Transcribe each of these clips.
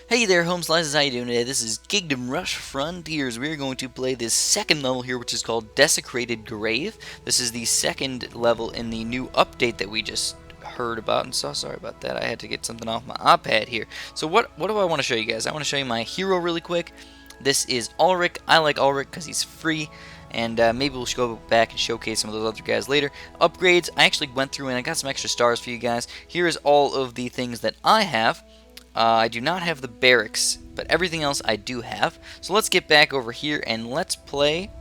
Hey there, home slices, how you doing today? This is Kingdom Rush Frontiers. We're going to play this second level here, which is called Desecrated Grave. This is the second level in the new update that we just heard about, and so sorry about that. I had to get something off my iPad here. So what do I want to show you guys? I want to show you my hero really quick. This is Ulrich. I like Ulrich because he's free, and maybe we'll go back and showcase some of those other guys later. Upgrades, I actually went through and I got some extra stars for you guys. Here is all of the things that I have. I do not have the barracks, but everything else I do have. So let's get back over here and let's play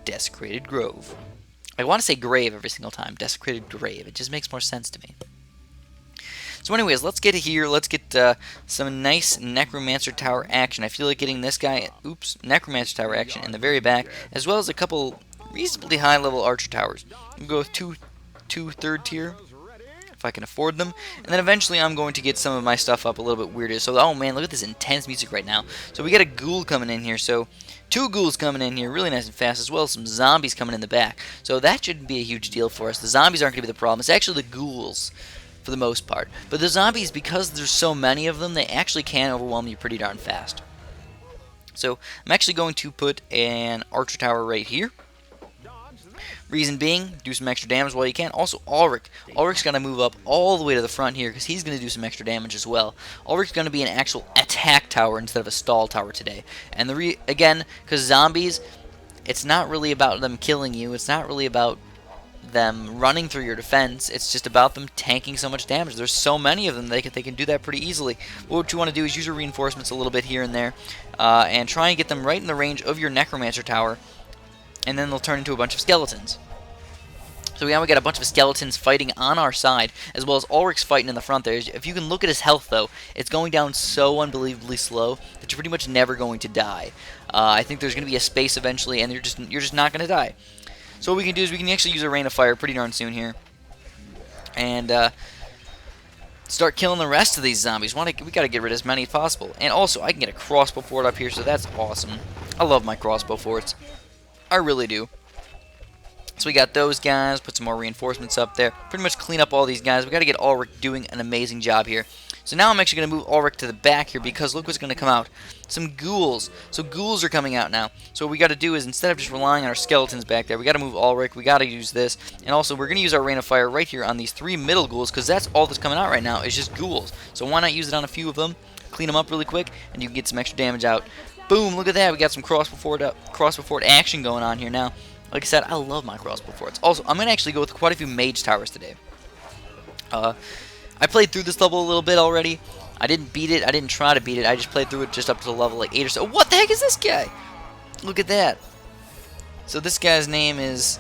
Desecrated Grove. I want to say grave every single time. Desecrated Grave. It just makes more sense to me. So anyways, let's get here. Let's get some nice Necromancer Tower action. I feel like getting this guy, Necromancer Tower action in the very back, as well as a couple reasonably high level Archer Towers. We'll go with two third tier, if I can afford them, and then eventually I'm going to get some of my stuff up a little bit weirder. So, oh man, look at this intense music right now. So we got a ghoul coming in here, so two ghouls coming in here, really nice and fast, as well as some zombies coming in the back. So that shouldn't be a huge deal for us. The zombies aren't going to be the problem. It's actually the ghouls, for the most part. But the zombies, because there's so many of them, they actually can overwhelm you pretty darn fast. So I'm actually going to put an Archer Tower right here. Reason being, do some extra damage while you can. Also, Ulrich. Ulrich's going to move up all the way to the front here because he's going to do some extra damage as well. Ulrich's going to be an actual attack tower instead of a stall tower today. And again, because zombies, it's not really about them killing you. It's not really about them running through your defense. It's just about them tanking so much damage. There's so many of them they can do that pretty easily. What you want to do is use your reinforcements a little bit here and there, and try and get them right in the range of your Necromancer Tower, and then they'll turn into a bunch of skeletons. So now we got a bunch of skeletons fighting on our side, as well as Ulrich's fighting in the front there. If you can look at his health, though, it's going down so unbelievably slow that you're pretty much never going to die. I think there's going to be a space eventually, and you're just not going to die. So what we can do is we can actually use a Rain of Fire pretty darn soon here, and start killing the rest of these zombies. We got to get rid of as many as possible. And also, I can get a crossbow fort up here, so that's awesome. I love my crossbow forts. I really do. So we got those guys, put some more reinforcements up there, pretty much clean up all these guys. We got to get Ulrich doing an amazing job here. So now I'm actually going to move Ulrich to the back here because look what's going to come out. Some ghouls. So ghouls are coming out now. So what we got to do is instead of just relying on our skeletons back there, we got to move Ulrich. We got to use this. And also we're going to use our Rain of Fire right here on these three middle ghouls because that's all that's coming out right now is just ghouls. So why not use it on a few of them, clean them up really quick, and you can get some extra damage out. Boom, look at that. We got some crossbow fort action going on here now. Like I said, I love my crossbow forts. Also, I'm going to actually go with quite a few mage towers today. I played through this level a little bit already. I didn't beat it. I didn't try to beat it. I just played through it just up to level like 8 or so. What the heck is this guy? Look at that. So this guy's name is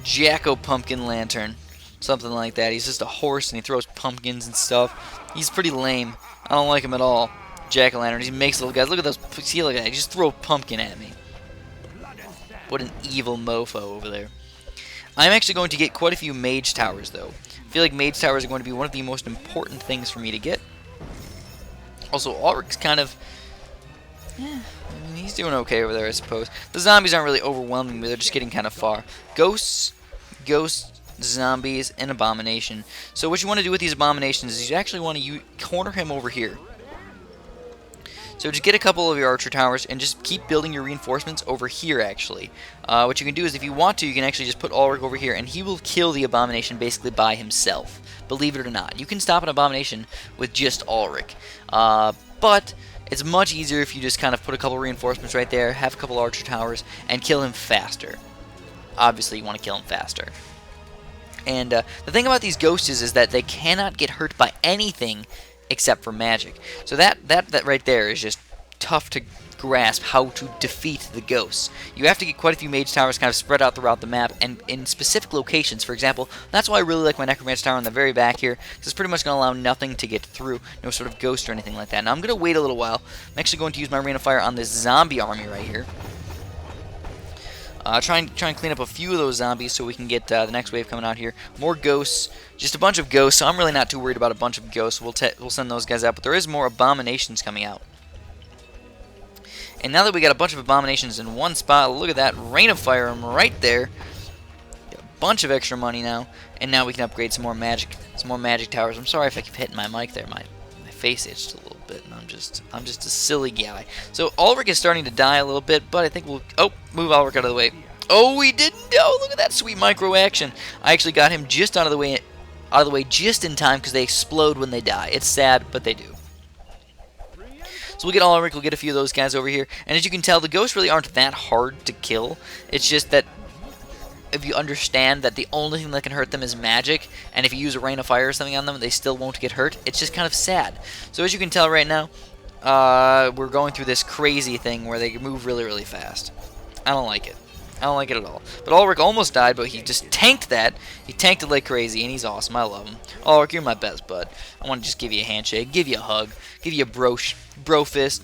Jacko Pumpkin Lantern. Something like that. He's just a horse and he throws pumpkins and stuff. He's pretty lame. I don't like him at all. Jack-o'-lantern. He makes little guys. Look at those. See, look at that. He just throw a pumpkin at me. What an evil mofo over there. I'm actually going to get quite a few mage towers, though. I feel like mage towers are going to be one of the most important things for me to get. Also, Ulrich's kind of... I mean, he's doing okay over there, I suppose. The zombies aren't really overwhelming me. They're just getting kind of far. Ghosts, zombies, and abomination. So what you want to do with these abominations is you actually want to corner him over here. So just get a couple of your Archer Towers and just keep building your reinforcements over here, actually. What you can do is, if you want to, you can actually just put Ulrich over here, and he will kill the Abomination basically by himself. Believe it or not. You can stop an Abomination with just Ulrich. But it's much easier if you just kind of put a couple reinforcements right there, have a couple Archer Towers, and kill him faster. Obviously, you want to kill him faster. And the thing about these ghosts is that they cannot get hurt by anything except for magic. So that right there is just tough to grasp how to defeat the ghosts. You have to get quite a few mage towers kind of spread out throughout the map and in specific locations. For example, that's why I really like my Necromancer Tower in the very back here, because it's pretty much going to allow nothing to get through, no sort of ghost or anything like that. Now I'm going to wait a little while. I'm actually going to use my Rain of Fire on this zombie army right here. Try and clean up a few of those zombies so we can get the next wave coming out here. More ghosts, just a bunch of ghosts. So I'm really not too worried about a bunch of ghosts. We'll send those guys out, but there is more abominations coming out. And now that we got a bunch of abominations in one spot, look at that Rain of Fire right there. Get a bunch of extra money now, and now we can upgrade some more magic towers. I'm sorry if I keep hitting my mic there. My face itched a little bit. bit, and I'm just a silly guy. So Ulrich is starting to die a little bit, but I think we'll move Ulrich out of the way. Oh, we didn't. Oh, look at that sweet micro action. I actually got him just out of the way just in time because they explode when they die. It's sad, but they do. So we'll get Ulrich, we'll get a few of those guys over here, and as you can tell, the ghosts really aren't that hard to kill. It's just that if you understand that the only thing that can hurt them is magic, and if you use a rain of fire or something on them, they still won't get hurt, it's just kind of sad. So as you can tell right now, we're going through this crazy thing where they move really, really fast. I don't like it. I don't like it at all. But Ulrich almost died, but he just tanked that. He tanked it like crazy, and he's awesome. I love him. Ulrich, you're my best bud. I want to just give you a handshake, give you a hug, give you a bro fist.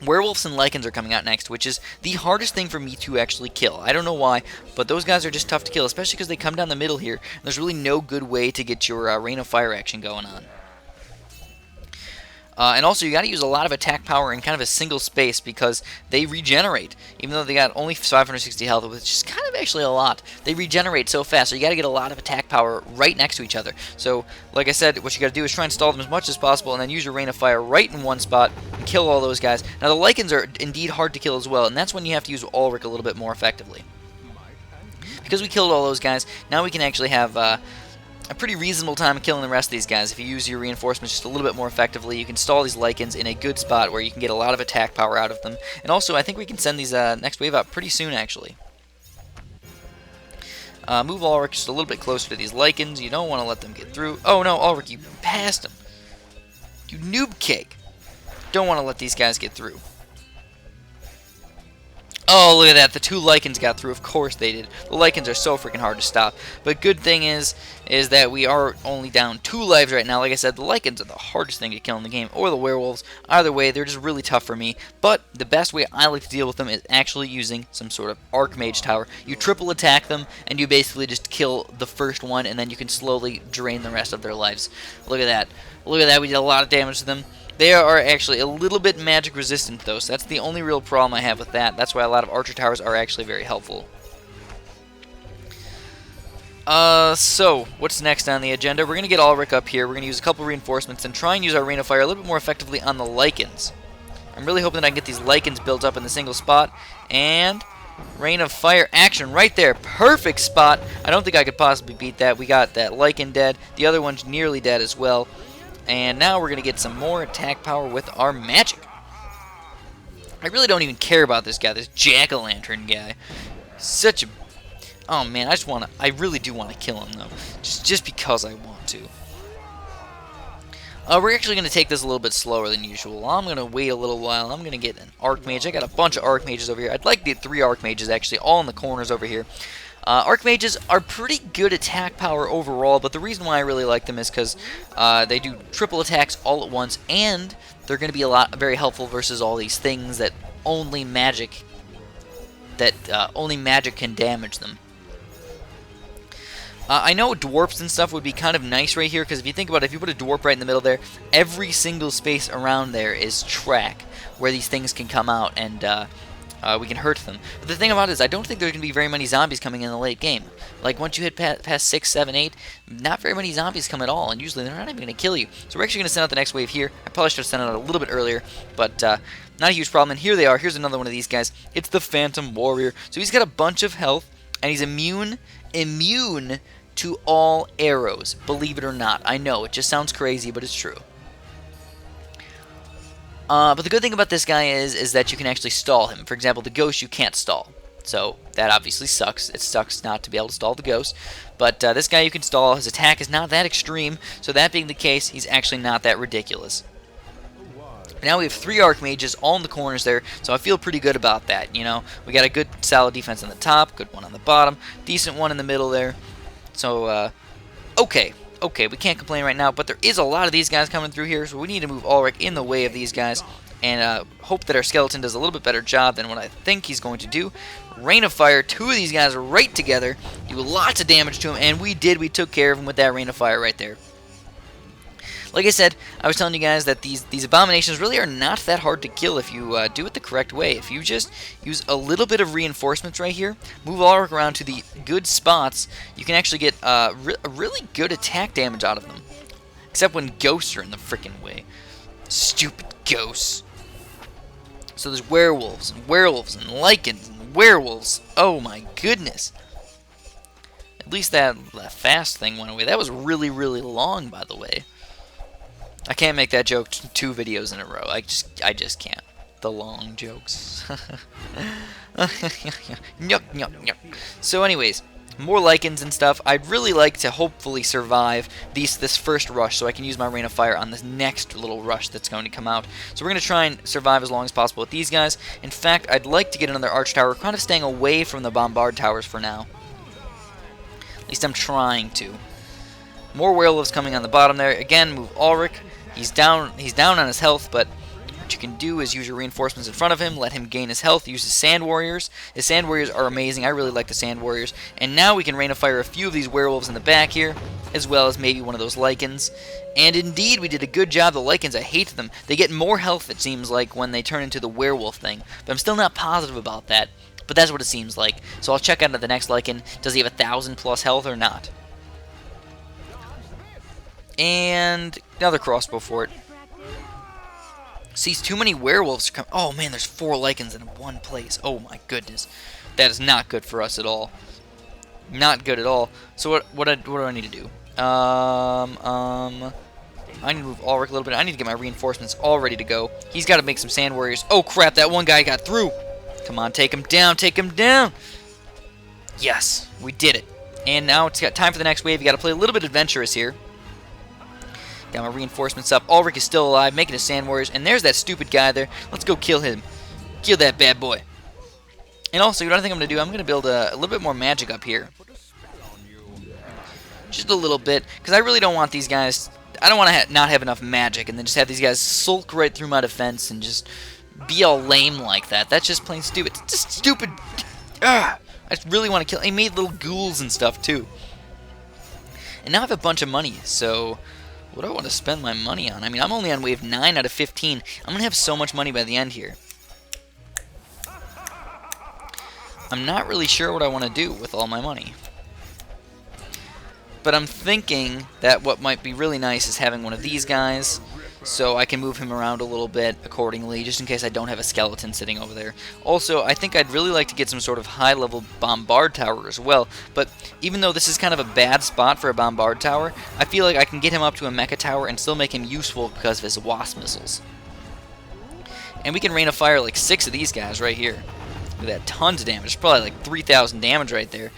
Werewolves and Lycans are coming out next, which is the hardest thing for me to actually kill. I don't know why, but those guys are just tough to kill, especially because they come down the middle here. And there's really no good way to get your Rain of Fire action going on. And also, you got to use a lot of attack power in kind of a single space because they regenerate. Even though they got only 560 health, which is kind of actually a lot, they regenerate so fast. So you got to get a lot of attack power right next to each other. So, like I said, what you got to do is try and stall them as much as possible, and then use your Rain of Fire right in one spot and kill all those guys. Now, the Lycans are indeed hard to kill as well, and that's when you have to use Ulrich a little bit more effectively. Because we killed all those guys, now we can actually have a pretty reasonable time killing the rest of these guys. If you use your reinforcements just a little bit more effectively, you can stall these Lycans in a good spot where you can get a lot of attack power out of them. And also, I think we can send these next wave out pretty soon, actually. Move Ulrich just a little bit closer to these Lycans. You don't want to let them get through. Oh no, Ulrich, you passed them. You noob cake. Don't want to let these guys get through. Oh, look at that. The two Lycans got through. Of course they did. The Lycans are so freaking hard to stop. But good thing is that we are only down 2 lives right now. Like I said, the Lycans are the hardest thing to kill in the game, or the werewolves. Either way, they're just really tough for me. But the best way I like to deal with them is actually using some sort of Archmage tower. You triple attack them, and you basically just kill the first one, and then you can slowly drain the rest of their lives. Look at that. Look at that. We did a lot of damage to them. They are actually a little bit magic resistant, though, so that's the only real problem I have with that. That's why a lot of Archer Towers are actually very helpful. So, what's next on the agenda? We're going to get Ulrich up here. We're going to use a couple reinforcements and try and use our Rain of Fire a little bit more effectively on the Lycans. I'm really hoping that I can get these Lycans built up in the single spot. And Rain of Fire action right there. Perfect spot. I don't think I could possibly beat that. We got that Lycan dead. The other one's nearly dead as well. And now we're going to get some more attack power with our magic. I really don't even care about this guy, this jack-o'-lantern guy. Such a... Oh man, I really do want to kill him though. Just because I want to. We're actually going to take this a little bit slower than usual. I'm going to wait a little while. I'm going to get an Archmage. I got a bunch of Archmages over here. I'd like to get 3 Archmages actually, all in the corners over here. Archmages are pretty good attack power overall, but the reason why I really like them is because they do triple attacks all at once, and they're going to be very helpful versus all these things that only magic can damage them. I know dwarfs and stuff would be kind of nice right here, because if you think about it, if you put a dwarf right in the middle there, every single space around there is track where these things can come out and we can hurt them. But the thing about it is I don't think there's going to be very many zombies coming in the late game. Like once you hit past 6, 7, 8, not very many zombies come at all, and usually they're not even going to kill you. So we're actually going to send out the next wave here. I probably should have sent it out a little bit earlier, but not a huge problem. And here they are. Here's another one of these guys. It's the Phantom Warrior. So he's got a bunch of health, and he's immune to all arrows, believe it or not. I know, it just sounds crazy, but it's true. But the good thing about this guy is that you can actually stall him. For example, the ghost you can't stall. So that obviously sucks. It sucks not to be able to stall the ghost. But this guy you can stall. His attack is not that extreme. So that being the case, he's actually not that ridiculous. Now we have 3 Archmages all in the corners there, so I feel pretty good about that. You know, we got a good solid defense on the top, good one on the bottom, decent one in the middle there. So, okay, we can't complain right now, but there is a lot of these guys coming through here, so we need to move Ulrich in the way of these guys and hope that our skeleton does a little bit better job than what I think he's going to do. Rain of Fire, 2 of these guys right together, do lots of damage to him, and we took care of him with that Rain of Fire right there. Like I said, I was telling you guys that these abominations really are not that hard to kill if you do it the correct way. If you just use a little bit of reinforcements right here, move Ulrich around to the good spots, you can actually get really good attack damage out of them. Except when ghosts are in the freaking way. Stupid ghosts. So there's werewolves and lycans and werewolves. Oh my goodness. At least that fast thing went away. That was really, really long, by the way. I can't make that joke 2 videos in a row. I just can't. The long jokes. Nyuk, nyuk, nyuk. So anyways, more lichens and stuff. I'd really like to hopefully survive this first rush so I can use my Rain of Fire on this next little rush that's going to come out. So we're going to try and survive as long as possible with these guys. In fact, I'd like to get another Arch Tower. We're kind of staying away from the Bombard Towers for now. At least I'm trying to. More werewolves coming on the bottom there. Again, move Ulrich. He's down on his health, but what you can do is use your reinforcements in front of him, let him gain his health, use his Sand Warriors. His Sand Warriors are amazing. I really like the Sand Warriors. And now we can Rain of Fire a few of these werewolves in the back here, as well as maybe one of those lichens. And indeed, we did a good job. The lichens, I hate them. They get more health, it seems like, when they turn into the werewolf thing. But I'm still not positive about that. But that's what it seems like. So I'll check out the next lichen. Does he have 1,000 plus health or not? And another crossbow fort. Sees too many werewolves come. Oh man, there's 4 lichens in one place. Oh my goodness, that is not good for us at all. Not good at all. So what do I need to do? I need to move Ulrich a little bit. I need to get my reinforcements all ready to go. He's got to make some Sand Warriors. Oh crap, that one guy got through. Come on, take him down, take him down. Yes, we did it. And now it's got time for the next wave. You got to play a little bit adventurous here. Got my reinforcements up. Ulrich is still alive, making his Sand Warriors. And there's that stupid guy there. Let's go kill him. Kill that bad boy. And also, you know what I think I'm going to do? I'm going to build a little bit more magic up here. Just a little bit. Because I really don't want these guys... I don't want to not have enough magic and then just have these guys sulk right through my defense and just be all lame like that. That's just plain stupid. It's just stupid. Ugh. I just really want to kill... He made little ghouls and stuff, too. And now I have a bunch of money, so... What do I want to spend my money on? I mean, I'm only on wave 9 out of 15. I'm going to have so much money by the end here. I'm not really sure what I want to do with all my money. But I'm thinking that what might be really nice is having one of these guys, so I can move him around a little bit accordingly, just in case I don't have a skeleton sitting over there. Also, I think I'd really like to get some sort of high-level Bombard Tower as well, but even though this is kind of a bad spot for a Bombard Tower, I feel like I can get him up to a Mecha Tower and still make him useful because of his Wasp missiles. And we can Rain of Fire like 6 of these guys right here. Look at that, tons of damage. Probably like 3,000 damage right there.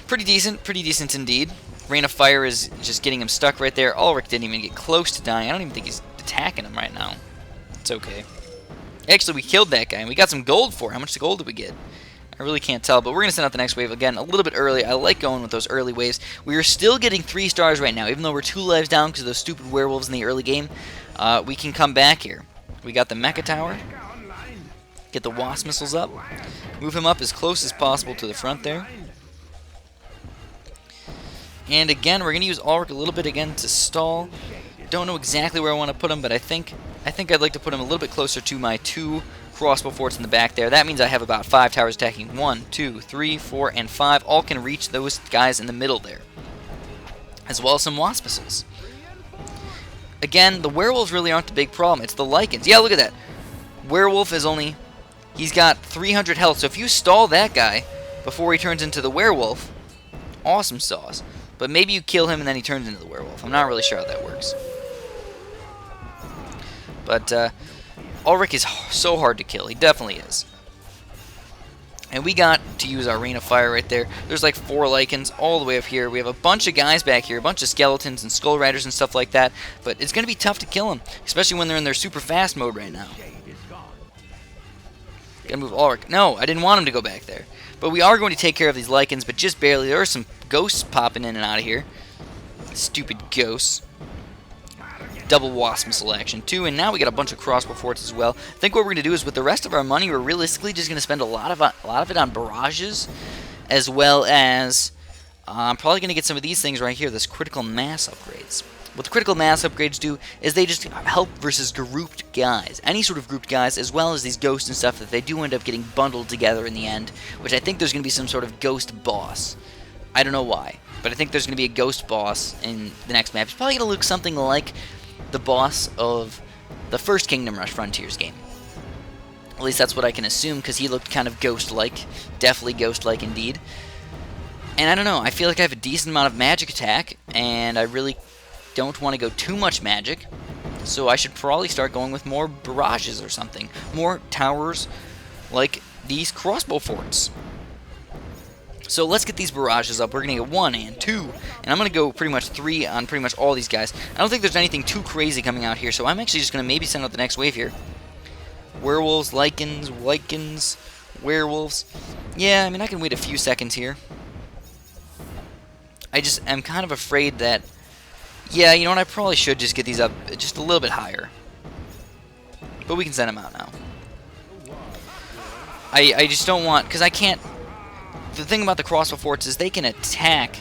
Pretty decent indeed. Rain of Fire is just getting him stuck right there. Ulrich didn't even get close to dying. I don't even think he's attacking him right now. It's okay. Actually, we killed that guy, and we got some gold for it. How much gold did we get? I really can't tell, but we're going to send out the next wave again a little bit early. I like going with those early waves. We are still getting 3 stars right now, even though we're 2 lives down because of those stupid werewolves in the early game. We can come back here. We got the Mecha Tower. Get the Wasp missiles up. Move him up as close as possible to the front there. And again, we're going to use Ulrich a little bit again to stall. Don't know exactly where I want to put him, but I think I'd like to put him a little bit closer to my 2 crossbow forts in the back there. That means I have about 5 towers attacking. 1, 2, 3, 4, and 5. All can reach those guys in the middle there. As well as some Wasp missiles. Again, the werewolves really aren't the big problem. It's the lichens. Yeah, look at that. Werewolf is only... He's got 300 health. So if you stall that guy before he turns into the werewolf, awesome sauce. But maybe you kill him and then he turns into the werewolf. I'm not really sure how that works. But Ulrich is so hard to kill. He definitely is. And we got to use our Rain of Fire right there. There's like 4 lichens all the way up here. We have a bunch of guys back here, a bunch of skeletons and skull riders and stuff like that. But it's going to be tough to kill them, especially when they're in their super fast mode right now. Gotta move Ulrich. No, I didn't want him to go back there. But we are going to take care of these lichens, but just barely. There are some ghosts popping in and out of here. Stupid ghosts. Double Wasp missile action too, and now we got a bunch of crossbow forts as well. I think what we're going to do is with the rest of our money, we're realistically just going to spend a lot of it on barrages, as well as I'm probably going to get some of these things right here, this critical mass upgrades. What the critical mass upgrades do is they just help versus grouped guys, any sort of grouped guys, as well as these ghosts and stuff that they do end up getting bundled together in the end, which I think there's going to be some sort of ghost boss. I don't know why, but I think there's going to be a ghost boss in the next map. It's probably going to look something like the boss of the first Kingdom Rush Frontiers game. At least that's what I can assume, because he looked kind of ghost-like. Definitely ghost-like indeed. And I don't know, I feel like I have a decent amount of magic attack, and I really don't want to go too much magic. So I should probably start going with more barrages or something. More towers like these crossbow forts. So let's get these barrages up. We're going to get 1 and 2. And I'm going to go pretty much 3 on pretty much all these guys. I don't think there's anything too crazy coming out here. So I'm actually just going to maybe send out the next wave here. Werewolves, lycans, werewolves. Yeah, I mean, I can wait a few seconds here. I just am kind of afraid that... Yeah, you know what? I probably should just get these up just a little bit higher. But we can send them out now. I just don't want... Because I can't... The thing about the crossbow forts is they can attack...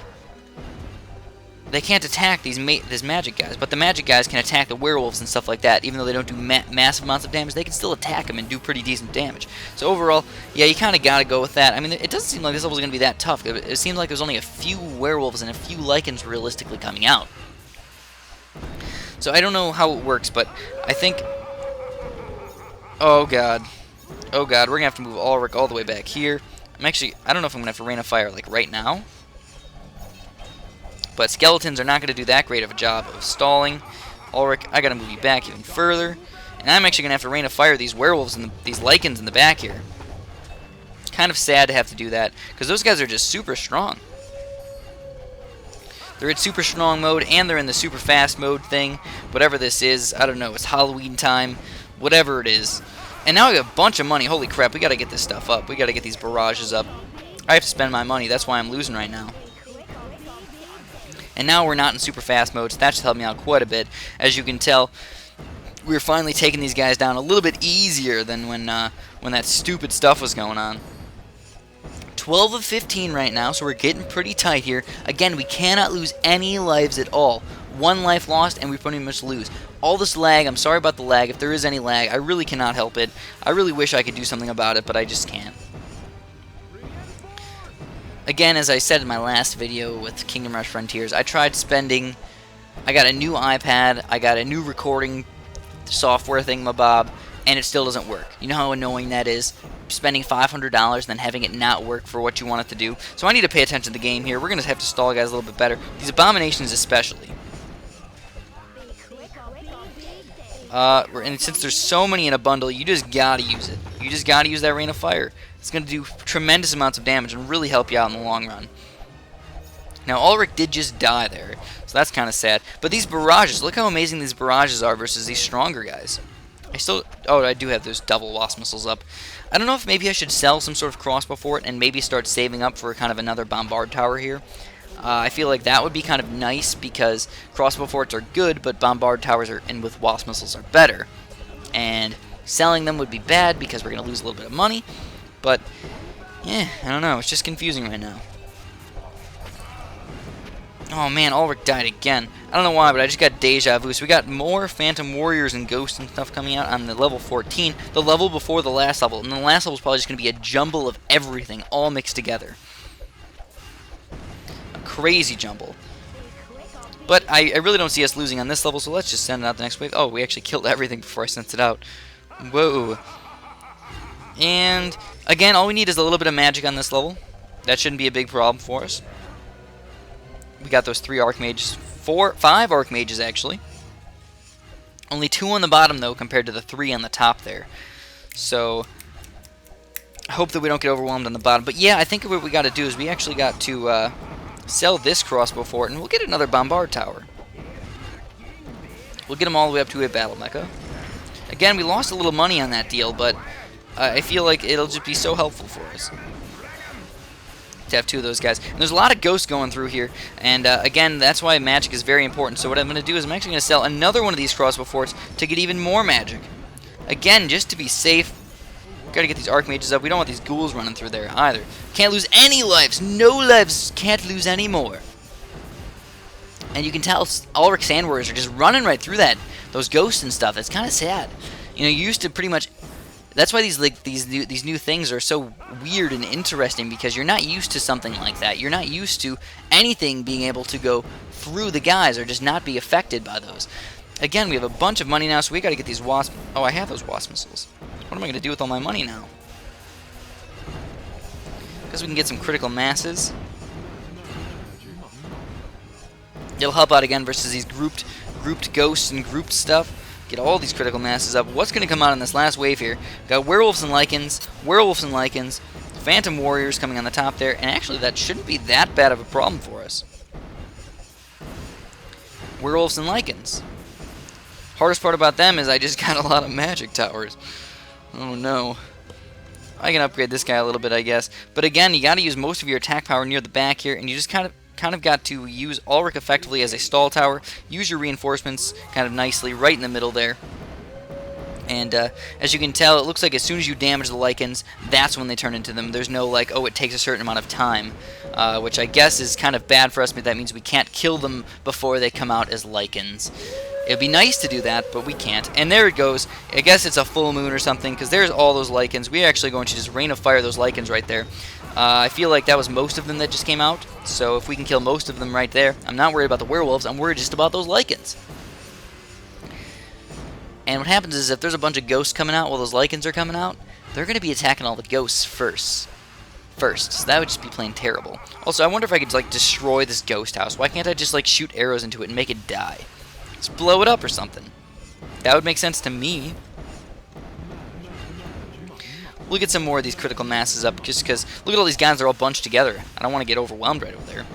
They can't attack these magic guys, but the magic guys can attack the werewolves and stuff like that. Even though they don't do massive amounts of damage, they can still attack them and do pretty decent damage. So overall, yeah, you kind of got to go with that. I mean, it doesn't seem like this level is going to be that tough. It seems like there's only a few werewolves and a few lycans realistically coming out. So I don't know how it works, but I think... Oh god. Oh god, we're going to have to move Ulrich all the way back here. I don't know if I'm going to have to rain of fire like right now. But skeletons are not going to do that great of a job of stalling. Ulrich, I got to move you back even further. And I'm actually going to have to rain of fire these werewolves and these lycans in the back here. It's kind of sad to have to do that, because those guys are just super strong. They're at super strong mode, and they're in the super fast mode thing. Whatever this is, I don't know, it's Halloween time, whatever it is. And now I got a bunch of money. Holy crap, we got to get this stuff up. We got to get these barrages up. I have to spend my money, that's why I'm losing right now. And now we're not in super fast mode, so that should help me out quite a bit. As you can tell, we're finally taking these guys down a little bit easier than when that stupid stuff was going on. 12 of 15 right now, so we're getting pretty tight here. Again, we cannot lose any lives at all. 1 life lost, and we pretty much lose. All this lag, I'm sorry about the lag. If there is any lag, I really cannot help it. I really wish I could do something about it, but I just can't. Again, as I said in my last video with Kingdom Rush Frontiers, I tried spending... I got a new iPad, I got a new recording software thingamabob, and it still doesn't work. You know how annoying that is? Spending $500 and then having it not work for what you want it to do. So I need to pay attention to the game here. We're going to have to stall guys a little bit better. These abominations especially. And since there's so many in a bundle, you just gotta use it. You just gotta use that Rain of Fire. It's gonna do tremendous amounts of damage and really help you out in the long run. Now, Ulrich did just die there, so that's kind of sad. But these barrages, look how amazing these barrages are versus these stronger guys. Oh, I do have those double wasp missiles up. I don't know if maybe I should sell some sort of crossbow fort and maybe start saving up for kind of another bombard tower here. I feel like that would be kind of nice because crossbow forts are good, but bombard towers and with wasp missiles are better. And selling them would be bad because we're going to lose a little bit of money. But, yeah, I don't know. It's just confusing right now. Oh man, Ulrich died again. I don't know why, but I just got deja vu. So we got more Phantom Warriors and Ghosts and stuff coming out on the level 14. The level before the last level. And the last level is probably just going to be a jumble of everything all mixed together. Crazy jumble. But I really don't see us losing on this level, so let's just send it out the next wave. Oh, we actually killed everything before I sent it out. Whoa. And again, all we need is a little bit of magic on this level. That shouldn't be a big problem for us. We got those 3 Archmages. 5 Archmages, actually. Only 2 on the bottom, though, compared to the 3 on the top there. So I hope that we don't get overwhelmed on the bottom. But yeah, I think what we got to do is we actually got to... sell this crossbow fort, and we'll get another bombard tower. We'll get them all the way up to a battle mecha. Again, we lost a little money on that deal, but I feel like it'll just be so helpful for us to have 2 of those guys. And there's a lot of ghosts going through here, and again, that's why magic is very important. So what I'm going to do is I'm actually going to sell another one of these crossbow forts to get even more magic. Again, just to be safe. Gotta get these Archmages up. We don't want these ghouls running through there either. Can't lose any lives. No lives. Can't lose any more. And you can tell Ulrich Sand Warriors are just running right through those ghosts and stuff. It's kind of sad. You know, you used to pretty much... That's why these new things are so weird and interesting, because you're not used to something like that. You're not used to anything being able to go through the guys or just not be affected by those. Again, we have a bunch of money now, so we got to get these wasp... Oh, I have those wasp missiles. What am I going to do with all my money now? Because we can get some critical masses. It'll help out again versus these grouped ghosts and grouped stuff. Get all these critical masses up. What's going to come out in this last wave here? Got werewolves and lycans, phantom warriors coming on the top there, and actually that shouldn't be that bad of a problem for us. Werewolves and lycans. Hardest part about them is I just got a lot of magic towers. Oh no. I can upgrade this guy a little bit, I guess. But again, you got to use most of your attack power near the back here, and you just kind of got to use Ulrich effectively as a stall tower. Use your reinforcements kind of nicely right in the middle there. And as you can tell, it looks like as soon as you damage the lycans, that's when they turn into them. There's no like, oh, it takes a certain amount of time, which I guess is kind of bad for us, but that means we can't kill them before they come out as lycans. It'd be nice to do that, but we can't. And there it goes. I guess it's a full moon or something, because there's all those lycans. We're actually going to just rain of fire those lycans right there. I feel like that was most of them that just came out, so if we can kill most of them right there, I'm not worried about the werewolves, I'm worried just about those lycans. And what happens is if there's a bunch of ghosts coming out while those lycans are coming out, they're going to be attacking all the ghosts first. So that would just be plain terrible. Also, I wonder if I could like destroy this ghost house. Why can't I just like shoot arrows into it and make it die? Just blow it up or something. That would make sense to me. We'll get some more of these critical masses up just because look at all these guys, they're all bunched together. I don't want to get overwhelmed right over there.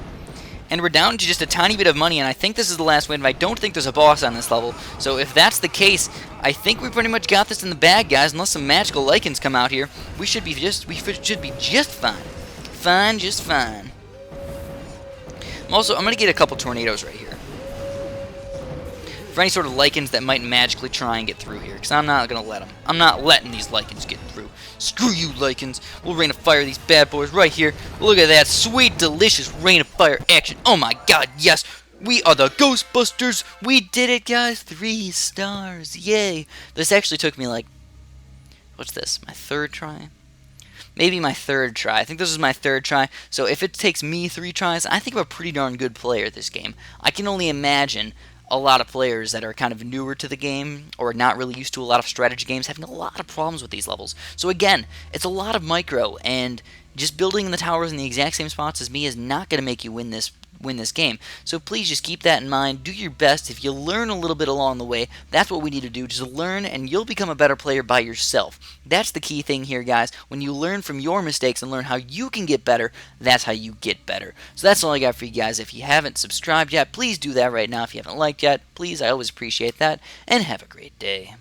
And we're down to just a tiny bit of money, and I think this is the last wave. I don't think there's a boss on this level. So if that's the case, I think we pretty much got this in the bag, guys. Unless some magical lycans come out here, we should be just fine. Fine, just fine. Also, I'm gonna get a couple tornadoes right here. For any sort of lycans that might magically try and get through here, because I'm not going to let them. I'm not letting these lycans get through. Screw you, lycans. We'll rain of fire these bad boys right here. Look at that sweet, delicious rain of fire action. Oh my god, yes. We are the Ghostbusters. We did it, guys. 3 stars. Yay. This actually took me like, what's this, my 3rd try? Maybe my 3rd try. I think this is my 3rd try. So if it takes me 3 tries, I think I'm a pretty darn good player at this game. I can only imagine a lot of players that are kind of newer to the game or not really used to a lot of strategy games having a lot of problems with these levels. So again, it's a lot of micro, and just building the towers in the exact same spots as me is not going to make you win this game. So please just keep that in mind. Do your best. If you learn a little bit along the way, that's what we need to do. Just learn, and you'll become a better player by yourself. That's the key thing here, guys. When you learn from your mistakes and learn how you can get better, that's how you get better. So that's all I got for you guys. If you haven't subscribed yet, please do that right now. If you haven't liked yet, please, I always appreciate that. And have a great day.